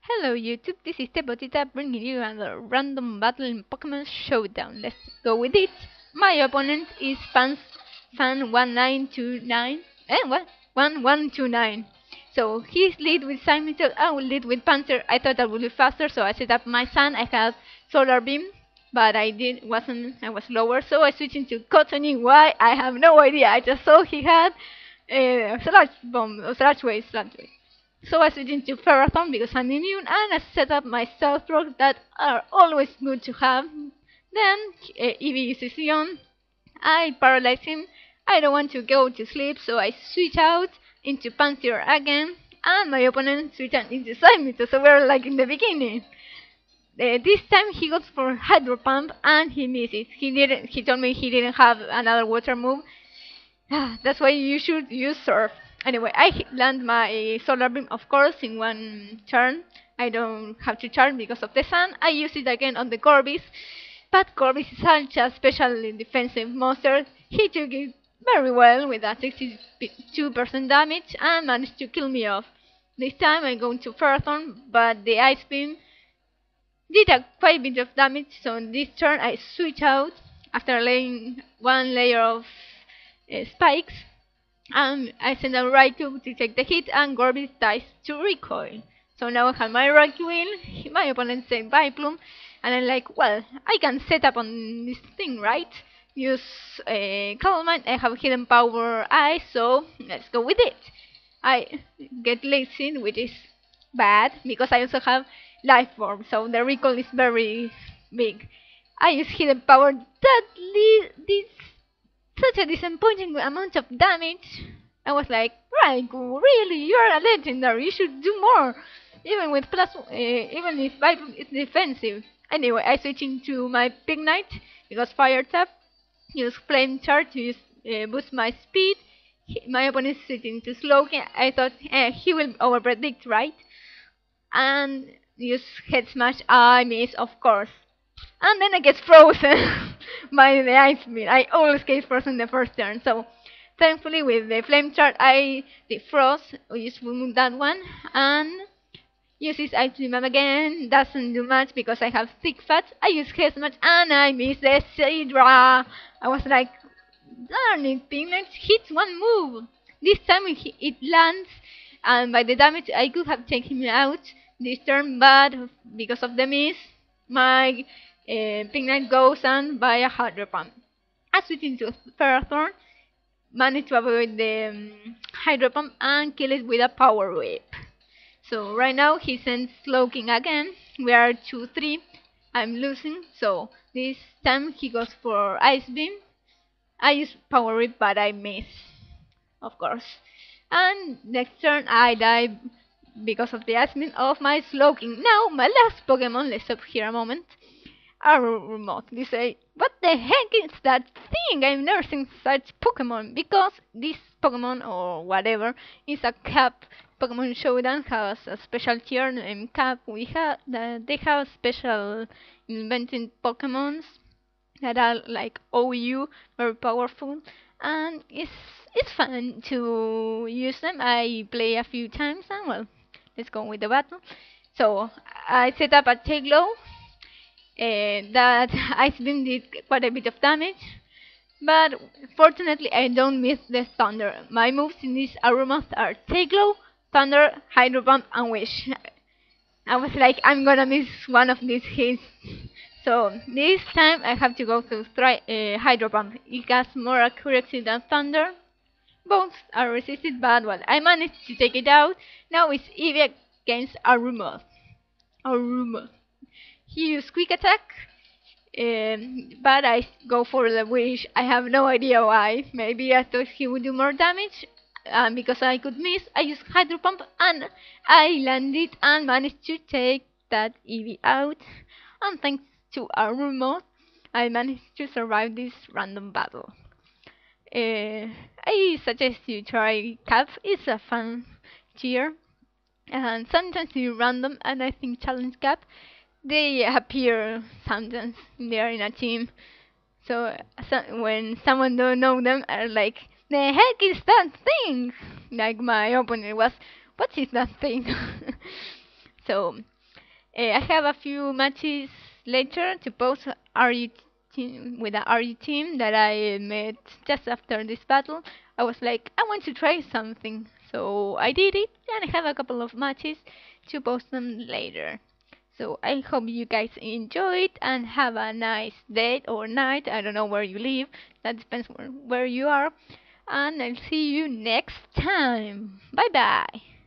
Hello YouTube, this is Tebotita bringing you another random battle in Pokemon Showdown. Let's go with it. My opponent is Fan1929. What? 1129. So he's lead with Cymetal, I will lead with Panther. I thought that would be faster, so I set up my Sun. I had Solar Beam, but I was lower, so I switched into Cottony. Why? I have no idea. I just saw he had Sludge Bomb, or Sludge Wave. So I switched into Ferrothorn because I'm immune, and I set up my Stealth Rock that are always good to have. Then Eevee uses Leon. I paralyze him. I don't want to go to sleep, so I switch out into Pantheon again, and my opponent switched into Symmetra, so we're like in the beginning. This time he goes for Hydro Pump and he misses. He told me he didn't have another water move. That's why you should use Surf. Anyway, I land my Solar Beam, of course, in one turn. I don't have to charge because of the sun. I use it again on the Corvus, but Corvus is such a special defensive monster. He took it very well with a 62% damage and managed to kill me off. This time I'm going to Ferrothorn, but the Ice Beam did a quite bit of damage, so on this turn I switch out after laying one layer of spikes, and I send a Raikou to take the hit, and Gorbis dies to recoil. So now I have my Raikou in, my opponent said Vileplume, and I'm like, well, I can set up on this thing, right? Use Calm Mind, I have Hidden Power Ice, so let's go with it. I get lazy, which is bad, because I also have Life Orb, so the recoil is very big. I use Hidden Power, that did such a disappointing amount of damage. I was like, Raikou, really, you're a legendary, you should do more. Even with even if Vibe is defensive. Anyway, I switch into my Big Knight, because Fire Tap, use Flame Charge to boost my speed. My opponent is switching to Slowking. I thought he will overpredict, right? And use Head Smash. I miss, of course. And then I get frozen by the ice beam. I always get frozen the first turn, so thankfully with the flame chart I defrost, we just remove that one, and use this ice beam again. Doesn't do much because I have thick fats. I use hair much and I miss the Sidra. I was like, darn it, Piglet hits one move. This time it lands, and by the damage I could have taken him out this turn, but because of the miss, my Pink Knight goes and buy a Hydro Pump. I switch into Ferrothorn, manage to avoid the Hydro Pump and kill it with a Power Whip. So right now he sends Slowking again. We are 2-3. I'm losing, so this time he goes for Ice Beam. I use Power Whip, but I miss, of course. And next turn I die because of the Ice Beam of my Slowking. Now my last Pokemon. Let's stop here a moment. Are remotely say, what the heck is that thing? I've never seen such Pokemon, because this Pokemon or whatever is a Cap. Pokemon Showdown has a special tier named Cap. They have special invented Pokemons that are like OU, very powerful, and it's fun to use them. I play a few times, and well, let's go with the battle. So I set up a Tailglow. That Ice Beam did quite a bit of damage, but fortunately I don't miss the Thunder. My moves in this Aromoth are Tailglow, Thunder, Hydro Pump, and Wish. I was like, I'm gonna miss one of these hits. So this time I have to go to Hydro Pump. It has more accuracy than Thunder. Both are resisted, but well, I managed to take it out. Now it's Eevee against Aromoth. He used Quick Attack, but I go for the Wish. I have no idea why. Maybe I thought he would do more damage, and because I could miss, I used Hydro Pump, and I landed and managed to take that Eevee out. And thanks to our remote, I managed to survive this random battle. I suggest you try Cap. It's a fun tier, and sometimes you random, and I think Challenge Cap. They appear sometimes. They are in a team. So, when someone don't know them, are like, the heck is that thing? Like my opponent was, what is that thing? So I have a few matches later to post RU team with the RU team that I met just after this battle. I was like, I want to try something, so I did it, and I have a couple of matches to post them later. So I hope you guys enjoyed and have a nice day or night. I don't know where you live. That depends where you are. And I'll see you next time. Bye bye.